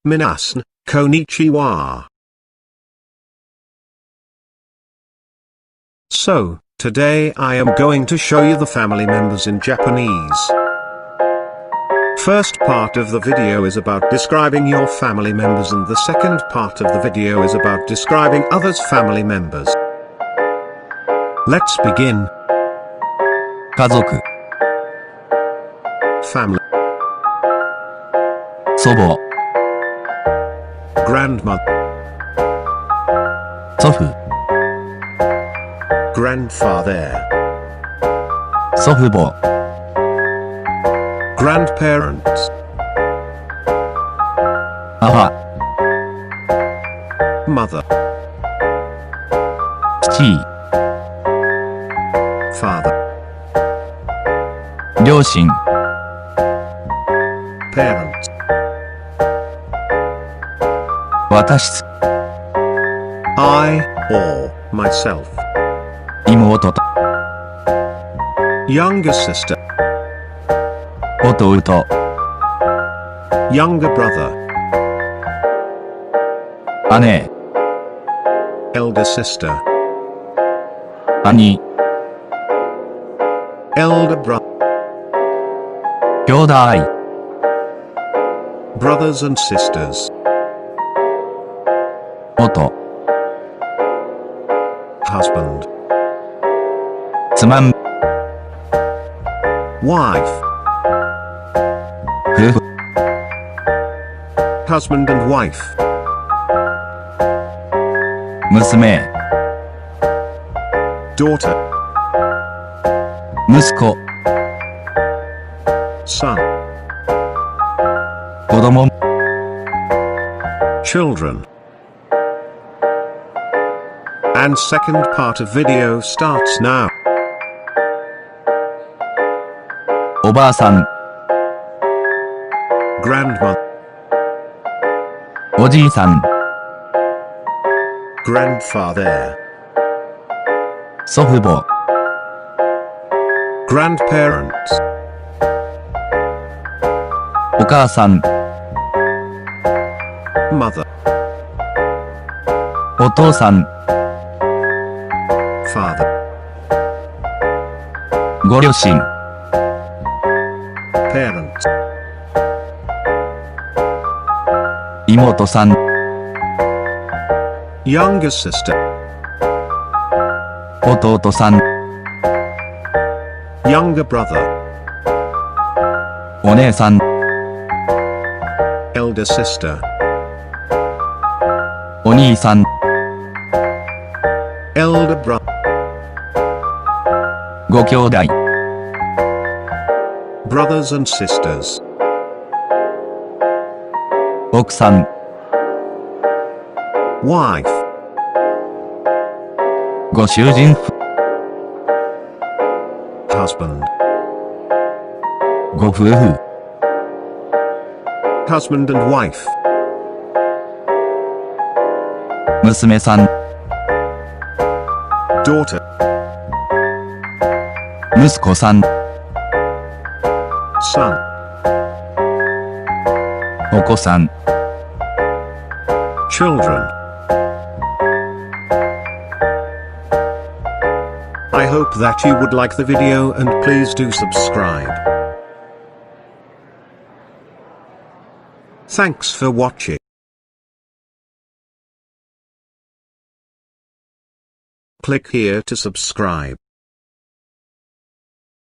Minasan, konnichiwa. So, today I am going to show you the family members in Japanese. First part of the video is about describing your family members, and the second part of the video is about describing others' family members. Let's begin. 家族、 Family. 祖母、 Grandmother. 祖父、 Grandfather. 祖父母、 Grandparents. 母、 Mother. 父、 Father. 両親、 Parents. 私、 I, or myself. 妹と、 Younger sister. 弟、 Younger brother. 姉、 Elder sister. 兄、 Elder brother. 兄弟、 Brothers and sisters. 元、 Husband. 妻、 Wife. 夫婦、 Husband and wife. 娘、 Daughter. 息子、 Son. 子供、 Children. And second part of video starts now. おばあさん、 Grandmother. おじいさん、 Grandfather. 祖父母、 Grandparents. お母さん、 Mother. お父さん、 Father. ご両親、 Parents. 妹さん、 Younger sister. 弟さん、 Younger brother. お姉さん、 Elder sister. お兄さん、 Elder brother. ご兄弟、 Brothers and sisters. 奥さん、 Wife. ご主人、 Husband. ご夫婦、 Husband and wife. 娘さん、 Daughter. 息子さん、 Son. お子さん、 Children. I hope that you would like the video, and please do subscribe. Thanks for watching. Click here to subscribe.